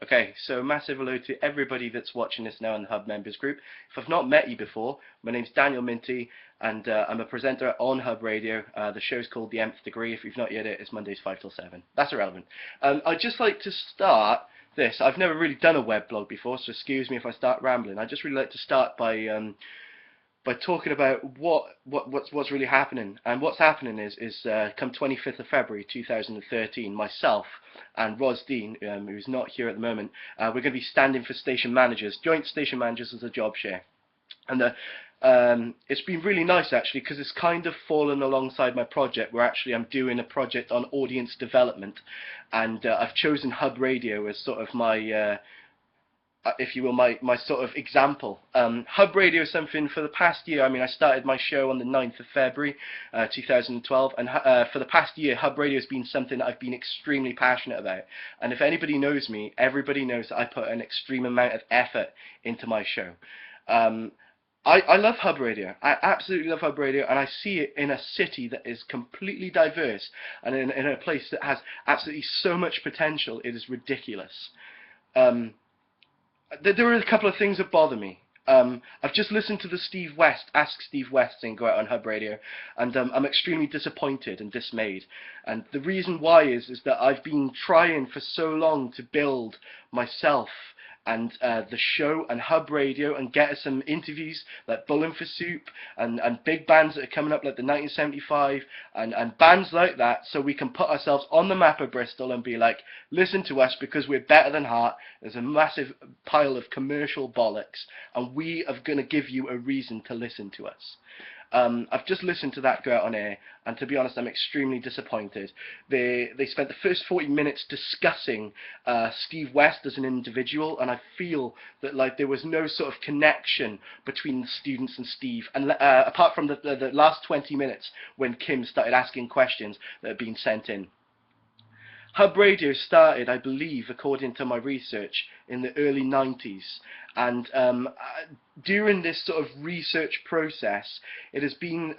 Okay, so massive hello to everybody that's watching this now in the Hub members group. If I've not met you before, my name's Daniel Minty, and I'm a presenter on Hub Radio. The show's called The Nth Degree. If you've not yet it's Mondays 5 till 7. That's irrelevant. I'd just like to start this. I've never really done a web blog before, so excuse me if I start rambling. I'd just really like to start by talking about what's really happening. And what's happening is come 25th of February 2013, myself and Ros Dean, who's not here at the moment, we're going to be standing for station managers, joint station managers as a job share. And it's been really nice actually, because it's kind of fallen alongside my project where actually I'm doing a project on audience development, and I've chosen Hub Radio as sort of my if you will, my sort of example. Hub Radio is something for the past year. I mean, I started my show on the 9th of February 2012, and for the past year, Hub Radio has been something that I've been extremely passionate about. And if anybody knows me, everybody knows that I put an extreme amount of effort into my show. I love Hub Radio. I absolutely love Hub Radio, and I see it in a city that is completely diverse, and in a place that has absolutely so much potential. It is ridiculous. There are a couple of things that bother me. I've just listened to the Steve West, Ask Steve West thing go out on Hub Radio, and I'm extremely disappointed and dismayed. And the reason why is that I've been trying for so long to build myself and the show and Hub Radio and get us some interviews like Bullin' for Soup and big bands that are coming up like the 1975 and bands like that, so we can put ourselves on the map of Bristol and be like, listen to us because we're better than Heart. There's a massive pile of commercial bollocks and we are going to give you a reason to listen to us. I've just listened to that go out on air, and to be honest, I'm extremely disappointed. They spent the first 40 minutes discussing Steve West as an individual, and I feel that like there was no sort of connection between the students and Steve, and apart from the last 20 minutes when Kim started asking questions that had been sent in. Hub Radio started, I believe, according to my research, in the early 90s, and during this sort of research process, it has been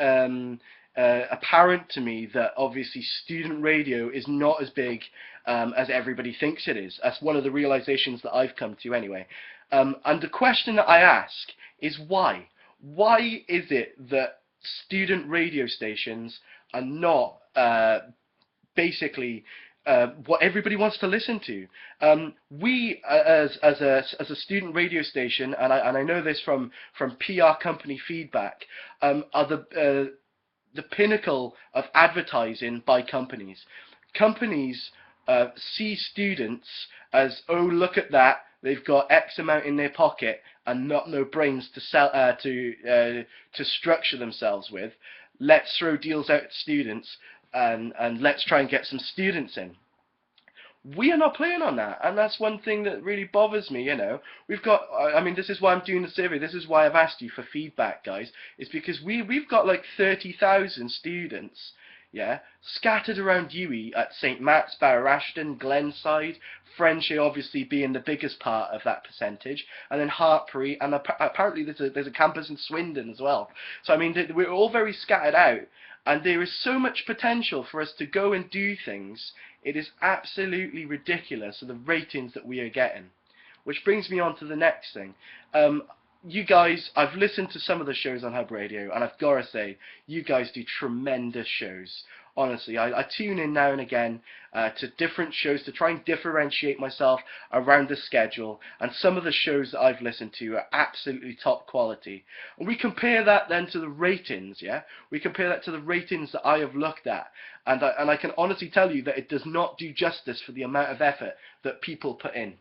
apparent to me that obviously student radio is not as big as everybody thinks it is. That's one of the realizations that I've come to anyway. And the question that I ask is why? Why is it that student radio stations are not basically what everybody wants to listen to? We, as a student radio station, and I know this from PR company feedback, are the pinnacle of advertising by companies. Companies see students as, oh, look at that, they've got X amount in their pocket and not no brains to sell to structure themselves with. Let's throw deals out to students. And let's try and get some students in. We are not playing on that, and that's one thing that really bothers me, you know. We've got, I mean, this is why I'm doing the survey, this is why I've asked you for feedback, guys, is because we've got like 30,000 students, yeah, scattered around UWE at St Matt's, Barrow Ashton, Glenside, Frenchay obviously being the biggest part of that percentage, and then Hartpury, and apparently there's a campus in Swindon as well. So I mean, we're all very scattered out, and there is so much potential for us to go and do things. It is absolutely ridiculous the ratings that we are getting. Which brings me on to the next thing. You guys, I've listened to some of the shows on Hub Radio, and I've got to say, you guys do tremendous shows. Honestly, I tune in now and again to different shows to try and differentiate myself around the schedule, and some of the shows that I've listened to are absolutely top quality. And we compare that then to the ratings, yeah? We compare that to the ratings that I have looked at, and I can honestly tell you that it does not do justice for the amount of effort that people put in.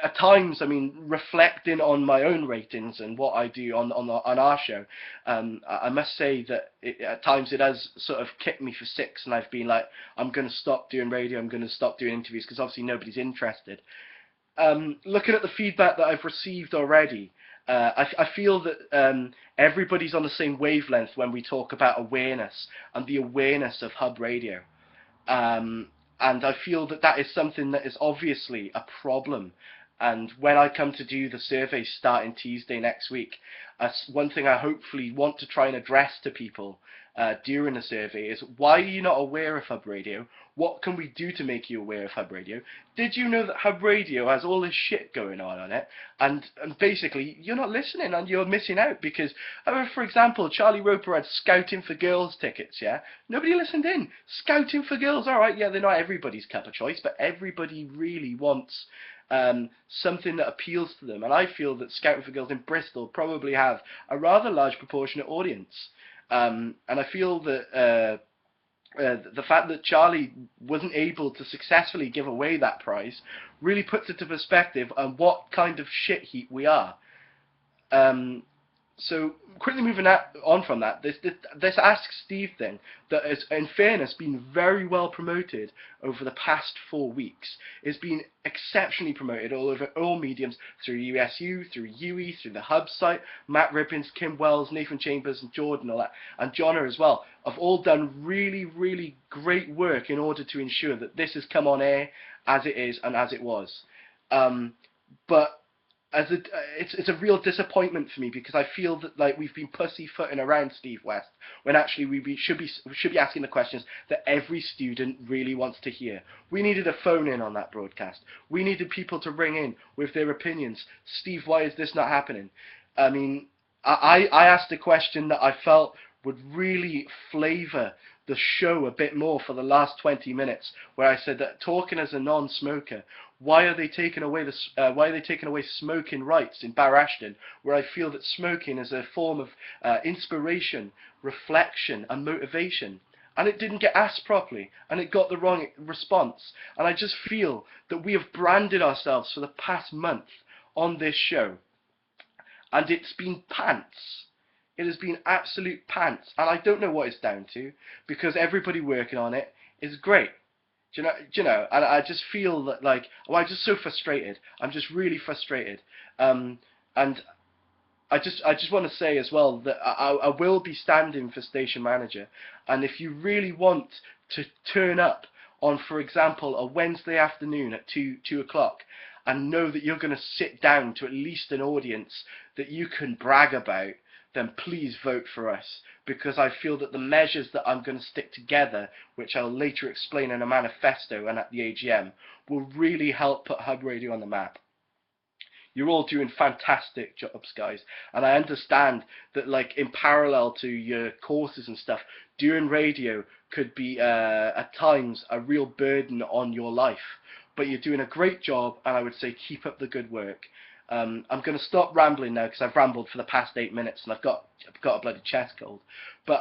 At times, I mean, reflecting on my own ratings and what I do on our show, I must say that at times it has sort of kicked me for six, and I've been like, I'm going to stop doing radio, I'm going to stop doing interviews, because obviously nobody's interested. Looking at the feedback that I've received already, I feel that everybody's on the same wavelength when we talk about awareness and the awareness of Hub Radio. And I feel that that is something that is obviously a problem. And when I come to do the survey starting Tuesday next week, that's one thing I hopefully want to try and address to people, during the survey is, why are you not aware of Hub Radio? What can we do to make you aware of Hub Radio? Did you know that Hub Radio has all this shit going on it? And basically, you're not listening and you're missing out because, for example, Charlie Roper had Scouting for Girls tickets, yeah? Nobody listened in. Scouting for Girls, all right, yeah, they're not everybody's cup of choice, but everybody really wants something that appeals to them. And I feel that Scouting for Girls in Bristol probably have a rather large proportionate audience. And I feel that the fact that Charlie wasn't able to successfully give away that prize really puts it to perspective on what kind of shit heap we are. So quickly moving on from that, this Ask Steve thing that has, in fairness, been very well promoted over the past 4 weeks. It's been exceptionally promoted all over all mediums, through USU, through UE, through the Hub site. Matt Rippins, Kim Wells, Nathan Chambers, and Jordan, all that, and Jonna as well, have all done really, really great work in order to ensure that this has come on air as it is and as it was. But it's a real disappointment for me, because I feel that like we've been pussyfooting around Steve West when actually we should be asking the questions that every student really wants to hear. We needed a phone in on that broadcast. We needed people to ring in with their opinions. Steve, why is this not happening? I mean, I asked a question that I felt would really flavour the show a bit more for the last 20 minutes, where I said that, talking as a non-smoker, why are they taking away smoking rights in Barashton, where I feel that smoking is a form of inspiration, reflection, and motivation? And it didn't get asked properly, and it got the wrong response. And I just feel that we have branded ourselves for the past month on this show, and it's been pants. It has been absolute pants, and I don't know what it's down to, because everybody working on it is great. Do you know? And I just feel that, like, I'm just so frustrated. I'm just really frustrated. And I just want to say as well that I will be standing for station manager, and if you really want to turn up on, for example, a Wednesday afternoon at 2 o'clock, and know that you're going to sit down to at least an audience that you can brag about, then please vote for us, because I feel that the measures that I'm going to stick together, which I'll later explain in a manifesto and at the AGM, will really help put Hub Radio on the map. You're all doing fantastic jobs, guys, and I understand that, like, in parallel to your courses and stuff, doing radio could be at times a real burden on your life, but you're doing a great job, and I would say keep up the good work. I'm going to stop rambling now, because I've rambled for the past 8 minutes and I've got a bloody chest cold. But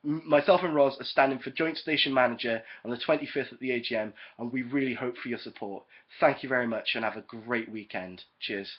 myself and Roz are standing for joint station manager on the 25th at the AGM, and we really hope for your support. Thank you very much, and have a great weekend. Cheers.